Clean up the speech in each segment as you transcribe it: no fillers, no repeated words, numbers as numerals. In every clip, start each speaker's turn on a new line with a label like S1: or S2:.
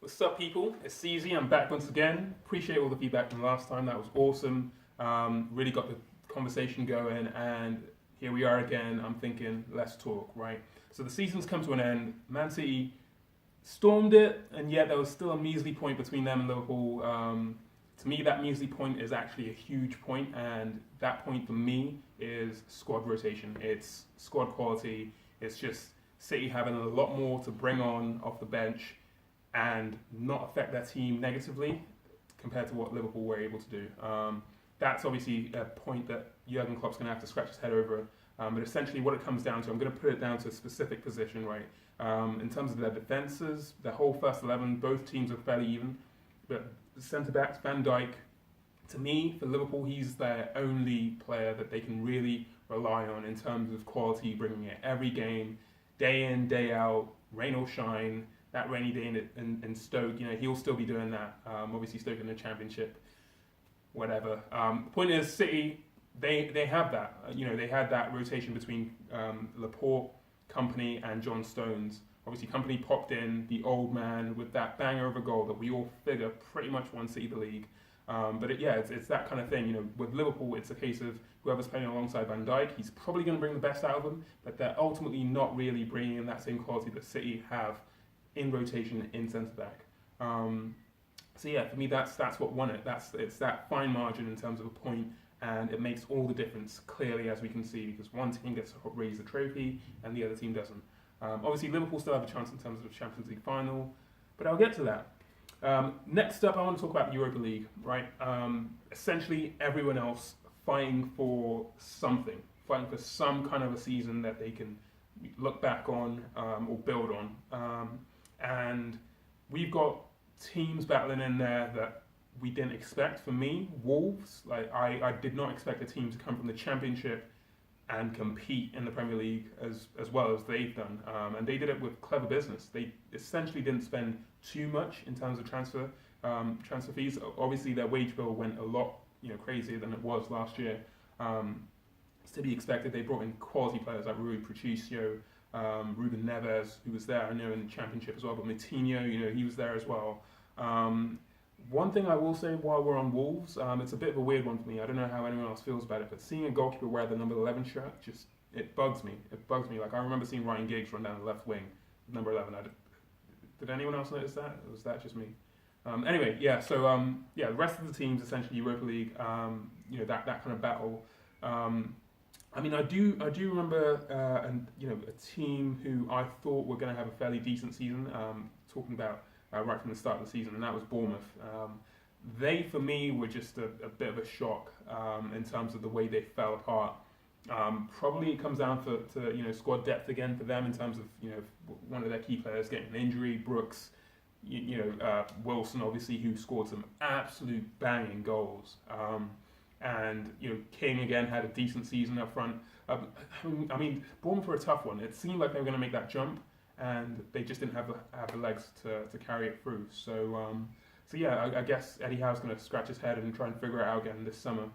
S1: What's up, people? It's CZ. I'm back once again. Appreciate all the feedback from last time. That was awesome. Really got the conversation going, and here we are again. I'm thinking, let's talk, right? So the season's come to an end. Man City stormed it, and yet there was still a measly point between them and Liverpool. To me, that measly point is actually a huge point, and that point for me is squad rotation. It's squad quality. It's just City having a lot more to bring on off the bench and not affect their team negatively compared to what Liverpool were able to do. That's obviously a point that Jurgen Klopp's going to have to scratch his head over. But essentially, what it comes down to, I'm going to put it down to a specific position, right? In terms of their defences, the whole first 11, both teams are fairly even. But centre backs, Van Dijk, to me, for Liverpool, he's their only player that they can really rely on in terms of quality, bringing it every game, day in, day out, rain or shine. That rainy day in Stoke, he'll still be doing that. Obviously, Stoke in the Championship, whatever. The point is, City, they have that. They had that rotation between Laporte, Company, and John Stones. Obviously, Company popped in, the old man, with that banger of a goal that we all figure pretty much won City the league. It's that kind of thing. With Liverpool, it's a case of whoever's playing alongside Van Dijk, he's probably going to bring the best out of them, but they're ultimately not really bringing in that same quality that City have in rotation in centre back. For me, that's what won it. It's that fine margin in terms of a point, and it makes all the difference clearly, as we can see, because one team gets to raise the trophy and the other team doesn't. Obviously, Liverpool still have a chance in terms of the Champions League final, but I'll get to that. Next up, I want to talk about the Europa League, right? Essentially, everyone else fighting for something, fighting for some kind of a season that they can look back on or build on. And we've got teams battling in there that we didn't expect. For me, Wolves, I did not expect a team to come from the Championship and compete in the Premier League as well as they've done. And they did it with clever business. They essentially didn't spend too much in terms of transfer fees. Obviously, their wage bill went a lot crazier than it was last year. It's to be expected. They brought in quality players like Rui Patricio, Ruben Neves, who was there, in the Championship as well, but Moutinho, he was there as well. One thing I will say while we're on Wolves, it's a bit of a weird one for me. I don't know how anyone else feels about it, but seeing a goalkeeper wear the number 11 shirt, it bugs me. It bugs me. Like, I remember seeing Ryan Giggs run down the left wing, number 11. Did anyone else notice that? Or was that just me? The rest of the teams, essentially Europa League, that kind of battle. I do remember, a team who I thought were going to have a fairly decent season. Talking about right from the start of the season, and that was Bournemouth. They, for me, were just a bit of a shock in terms of the way they fell apart. Probably it comes down to squad depth again for them in terms of one of their key players getting an injury, Brooks. Wilson, obviously, who scored some absolute banging goals. And King again had a decent season up front. Bournemouth were a tough one. It seemed like they were going to make that jump, and they just didn't have the legs to carry it through. I guess Eddie Howe's going to scratch his head and try and figure it out again this summer.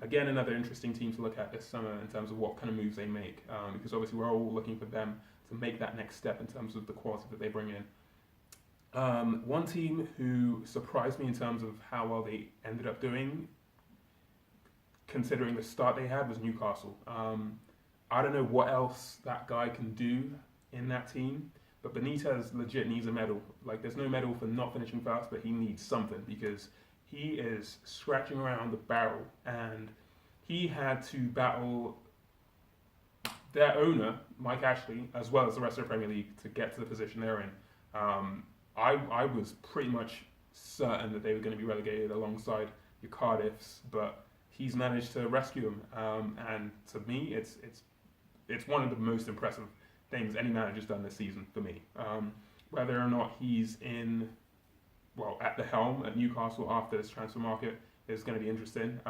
S1: Again, another interesting team to look at this summer in terms of what kind of moves they make, because obviously we're all looking for them to make that next step in terms of the quality that they bring in. One team who surprised me in terms of how well they ended up doing, considering the start they had, was Newcastle. I don't know what else that guy can do in that team, but Benitez legit needs a medal. Like, there's no medal for not finishing fast, but he needs something, because he is scratching around the barrel, and he had to battle their owner, Mike Ashley, as well as the rest of the Premier League to get to the position they're in. I was pretty much certain that they were going to be relegated alongside your Cardiffs, but he's managed to rescue them. And to me, it's one of the most impressive things any manager's done this season for me. Whether or not he's at the helm at Newcastle after this transfer market is going to be interesting.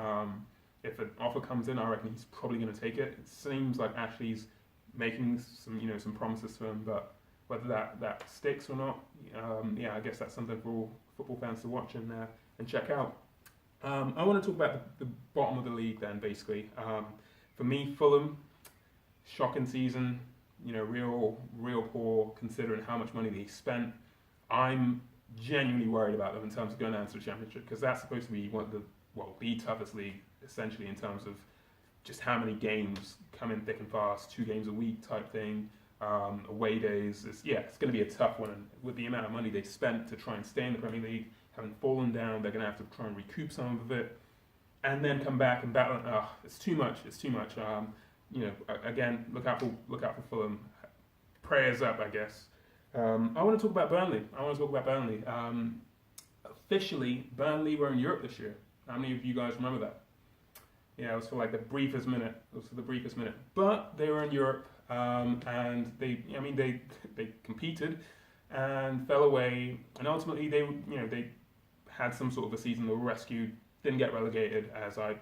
S1: If an offer comes in, I reckon he's probably going to take it. It seems like Ashley's making some promises to him, but whether that sticks or not, I guess that's something for all football fans to watch and check out. I want to talk about the bottom of the league then, basically. For me, Fulham, shocking season, real poor considering how much money they spent. I'm genuinely worried about them in terms of going down to the Championship, because that's supposed to be one of the toughest league essentially in terms of just how many games come in thick and fast, 2 games a week type thing, away days. It's going to be a tough one, and with the amount of money they've spent to try and stay in the Premier League, having fallen down, they're going to have to try and recoup some of it, and then come back and battle. It's too much. It's too much. Again, look out for Fulham. Prayers up, I guess. I want to talk about Burnley. Officially, Burnley were in Europe this year. How many of you guys remember that? Yeah, it was for like the briefest minute. But they were in Europe, and they competed and fell away. And ultimately, they had some sort of a season. They were rescued, didn't get relegated as I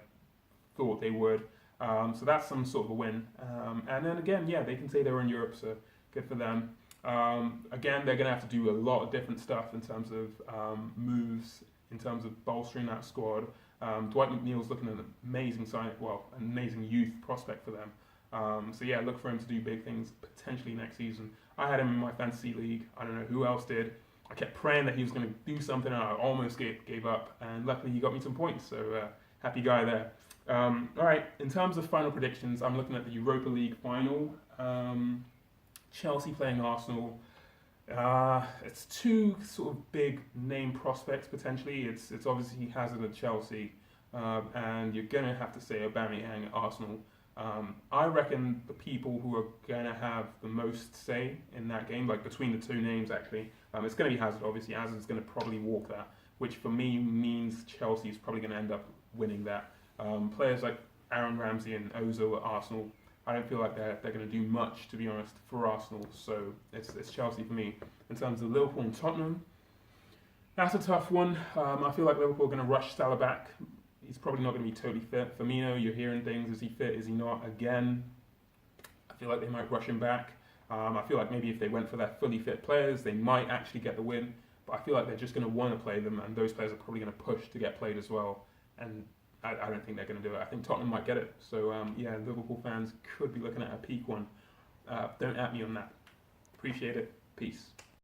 S1: thought they would. So that's some sort of a win. And then again, they can say they were in Europe, so good for them. Again, they're going to have to do a lot of different stuff in terms of moves, in terms of bolstering that squad. Dwight McNeil's looking at an amazing youth prospect for them. Look for him to do big things potentially next season. I had him in my fantasy league. I don't know who else did. I kept praying that he was going to do something, and I almost gave up. And luckily, he got me some points. So happy guy there. All right. In terms of final predictions, I'm looking at the Europa League final. Chelsea playing Arsenal. It's 2 sort of big name prospects potentially. It's obviously Hazard at Chelsea, and you're going to have to say Aubameyang at Arsenal. I reckon the people who are going to have the most say in that game, like between the 2 names actually, it's going to be Hazard. Obviously, Hazard's going to probably walk that, which for me means Chelsea is probably going to end up winning that. Players like Aaron Ramsey and Ozil at Arsenal, I don't feel like they're going to do much, to be honest, for Arsenal. So it's Chelsea for me. In terms of Liverpool and Tottenham, that's a tough one. I feel like Liverpool are going to rush Salah back. He's probably not going to be totally fit. Firmino, you're hearing things. Is he fit? Is he not? Again, I feel like they might rush him back. I feel like maybe if they went for their fully fit players, they might actually get the win. But I feel like they're just going to want to play them, and those players are probably going to push to get played as well. And I don't think they're going to do it. I think Tottenham might get it. So, Liverpool fans could be looking at a peak one. Don't at me on that. Appreciate it. Peace.